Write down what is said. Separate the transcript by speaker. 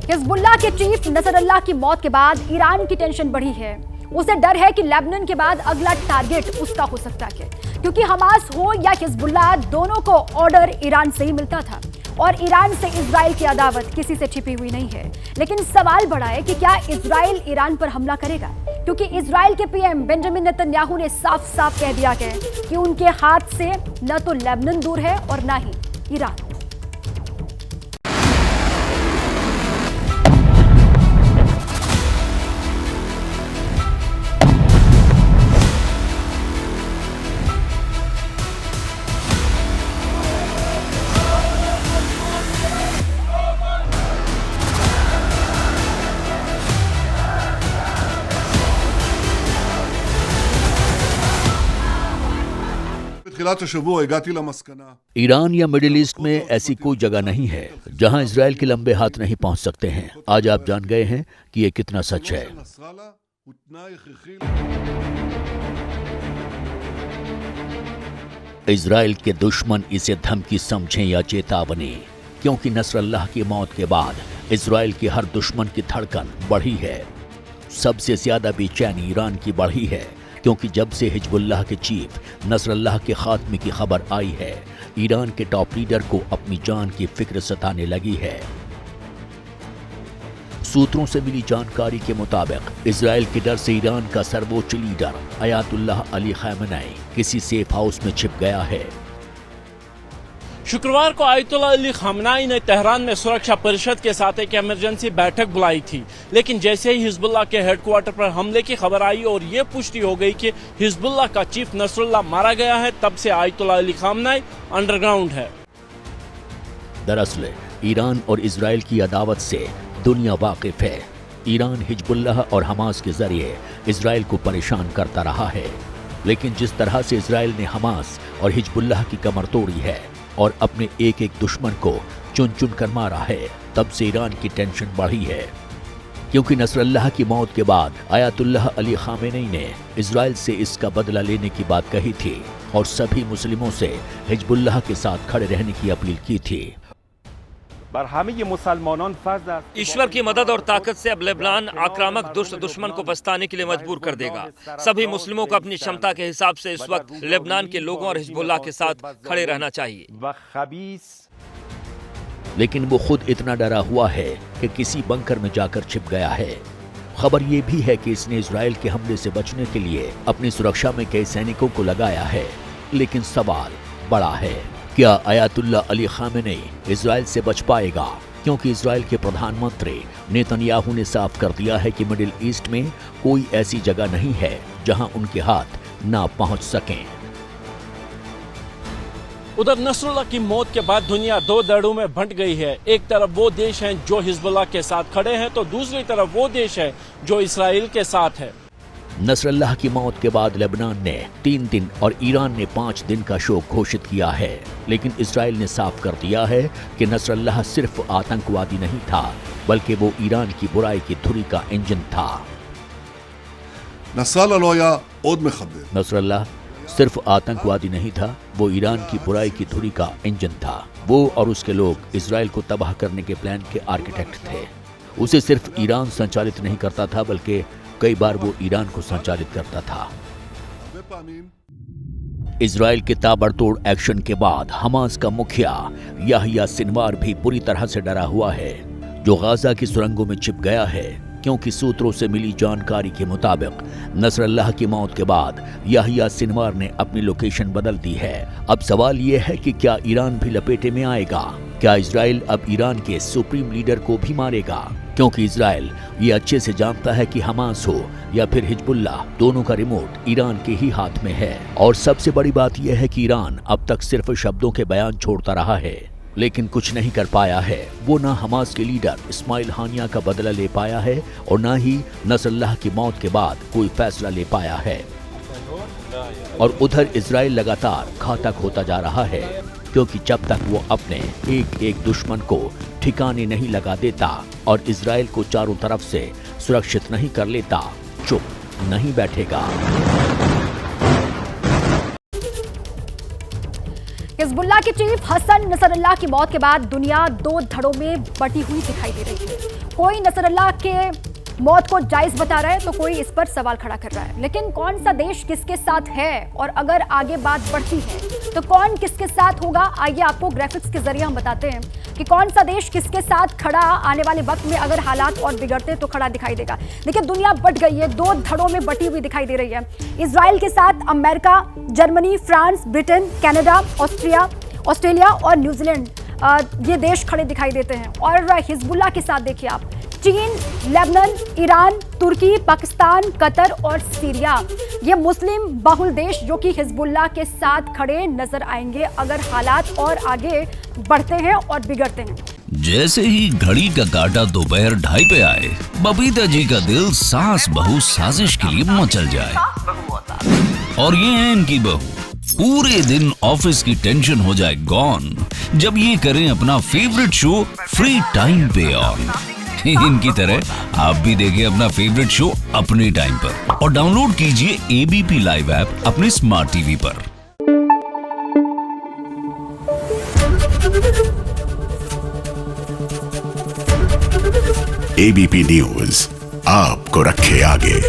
Speaker 1: Hezbollah के chief Nasrallah की मौत के बाद ईरान की टेंशन बढ़ी है। उसे डर है कि लेबनान के बाद अगला टारगेट उसका हो सकता है, क्योंकि हमास हो या हिजबुल्लाह, दोनों को ऑर्डर ईरान से ही मिलता था और ईरान से इजराइल की अदावत किसी से छिपी हुई नहीं है। लेकिन सवाल बड़ा है कि क्या इजराइल ईरान पर हमला करेगा, क्योंकि इजराइल के पीएम बेंजामिन नेतन्याहू ने साफ साफ कह दिया है कि उनके हाथ से न तो लेबनान दूर है और न ही ईरान।
Speaker 2: ईरान या मिडिल ईस्ट में ऐसी कोई जगह नहीं है जहां इजराइल के लंबे हाथ नहीं पहुंच सकते हैं। आज आप जान गए हैं कि ये कितना सच है। इजराइल के दुश्मन इसे धमकी समझें या चेतावनी, क्योंकि नसरल्लाह की मौत के बाद इजराइल के हर दुश्मन की धड़कन बढ़ी है। सबसे ज्यादा बेचैनी ईरान की बढ़ी है, क्योंकि जब से हिजबुल्लाह के चीफ नसरल्लाह के खात्मे की खबर आई है, ईरान के टॉप लीडर को अपनी जान की फिक्र सताने लगी है। सूत्रों से मिली जानकारी के मुताबिक इजराइल के डर से ईरान का सर्वोच्च लीडर अयातुल्लाह अली खamenei किसी सेफ हाउस में छिप गया है।
Speaker 3: शुक्रवार को अयातुल्लाह अली खamenei ने तेहरान में सुरक्षा परिषद के साथ एक इमरजेंसी बैठक बुलाई थी, लेकिन जैसे ही हिजबुल्लाह के हेडक्वार्टर पर हमले की खबर आई और ये पुष्टि हो गई कि हिजबुल्लाह का चीफ नसरुल्लाह मारा गया है, तब से अयातुल्लाह अली खamenei अंडरग्राउंड है।
Speaker 2: दरअसल ईरान और इजराइल की अदावत से दुनिया वाकिफ है। ईरान हिजबुल्लाह और हमास के जरिए इजराइल को परेशान करता रहा है, लेकिन जिस तरह से इजराइल ने हमास और हिजबुल्लाह की कमर तोड़ी है और अपने एक एक दुश्मन को चुन चुन कर मारा है, तब से ईरान की टेंशन बढ़ी है। क्योंकि नसरल्लाह की मौत के बाद अयातुल्लाह अली खamenei ने इजराइल से इसका बदला लेने की बात कही थी और सभी मुस्लिमों से हिजबुल्लाह के साथ खड़े रहने की अपील की थी।
Speaker 4: ईश्वर की मदद और ताकत से अब लेबनान आक्रामक दुष्ट दुश्मन को पछताने के लिए मजबूर कर देगा। सभी मुस्लिमों को अपनी क्षमता के हिसाब से इस वक्त लेबनान के लोगों और हिजबुल्लाह के साथ खड़े रहना चाहिए।
Speaker 2: लेकिन वो खुद इतना डरा हुआ है कि किसी बंकर में जाकर छिप गया है। खबर ये भी है कि इसने इजराइल के हमले से बचने के लिए अपनी सुरक्षा में कई सैनिकों को लगाया है। लेकिन सवाल बड़ा है, क्या अयातुल्लाह अली खamenei इजराइल से बच पाएगा? क्योंकि इजराइल के प्रधानमंत्री नेतन्याहू ने साफ कर दिया है कि मिडिल ईस्ट में कोई ऐसी जगह नहीं है जहां उनके हाथ ना पहुंच सकें।
Speaker 3: उधर नसरुल्लाह की मौत के बाद दुनिया दो धड़ों में बंट गई है। एक तरफ वो देश हैं जो हिजबुल्लाह के साथ खड़े हैं, तो दूसरी तरफ वो देश है जो इजराइल के साथ है।
Speaker 2: नसरल्लाह की मौत के बाद लेबनान ने 3 दिन और ईरान ने 5 दिन का शोक घोषित किया है, लेकिन इजराइल ने साफ कर दिया है कि नसरल्लाह सिर्फ आतंकवादी नहीं था, बल्कि वो ईरान की बुराई की धुरी का इंजन था। नसरल्लाह सिर्फ आतंकवादी नहीं था, वो ईरान की बुराई की धुरी का इंजन था। वो और उसके लोग इजराइल को तबाह करने के प्लान के आर्किटेक्ट थे। उसे सिर्फ ईरान संचालित नहीं करता था, बल्कि कई बार वो ईरान को संचालित करता था। इजराइल के ताबड़तोड़ एक्शन के बाद हमास का मुखिया याहिया सिनवार भी पूरी तरह से डरा हुआ है, जो गाजा की सुरंगों में छिप गया है। क्योंकि सूत्रों से मिली जानकारी के मुताबिक नसरल्लाह की मौत के बाद याहिया सिनवार ने अपनी लोकेशन बदल दी है। अब सवाल ये है कि क्या ईरान भी लपेटे में आएगा? क्या इजराइल अब ईरान के सुप्रीम लीडर को भी मारेगा? क्योंकि इजराइल ये अच्छे से जानता है कि हमास हो या फिर हिजबुल्लाह, दोनों का रिमोट ईरान के ही हाथ में है। और सबसे बड़ी बात यह है कि ईरान अब तक सिर्फ शब्दों के बयान छोड़ता रहा है, लेकिन कुछ नहीं कर पाया है। वो ना हमास के लीडर इस्माइल हानिया का बदला ले पाया है और ना ही नसरल्लाह की मौत के बाद कोई फैसला ले पाया है। और उधर इजराइल लगातार घातक होता जा रहा है, क्योंकि जब तक वो अपने एक एक दुश्मन को ठिकाने नहीं लगा देता और इजराइल को चारों तरफ से सुरक्षित नहीं कर लेता, चुप नहीं बैठेगा।
Speaker 1: हिजबुल्लाह के चीफ हसन नसरल्लाह की मौत के बाद दुनिया दो धड़ों में बटी हुई दिखाई दे रही है। कोई नसरल्लाह के मौत को जायज बता रहा है तो कोई इस पर सवाल खड़ा कर रहा है। लेकिन कौन सा देश किसके साथ है और अगर आगे बात बढ़ती है तो कौन किसके साथ होगा? आइए आपको ग्राफिक्स के जरिए हम बताते हैं कि कौन सा देश किसके साथ खड़ा आने वाले वक्त में अगर हालात और बिगड़ते तो खड़ा दिखाई देगा। देखिए दुनिया बट गई है, दो धड़ों में बटी हुई दिखाई दे रही है। इजराइल के साथ America, Germany, France, Britain, Canada, Australia और न्यूजीलैंड ये देश खड़े दिखाई देते हैं। और हिजबुल्लाह के साथ देखिए आप चीन, लेबनान, ईरान, तुर्की, पाकिस्तान, कतर और सीरिया, ये मुस्लिम बहुल देश जो कि हिजबुल्लाह के साथ खड़े नजर आएंगे अगर हालात और आगे बढ़ते हैं और बिगड़ते हैं।
Speaker 5: जैसे ही घड़ी का काटा दोपहर 2:30 पे आए, बबीता जी का दिल सास बहू साजिश के लिए मचल जाए। और ये है इनकी बहू, पूरे दिन ऑफिस की टेंशन हो जाए गॉन जब ये करें अपना फेवरेट शो फ्री टाइम पे ऑन। इनकी तरह आप भी देखिए अपना फेवरेट शो अपने टाइम पर और डाउनलोड कीजिए एबीपी लाइव ऐप अपने स्मार्ट टीवी पर।
Speaker 6: एबीपी न्यूज आपको रखे आगे।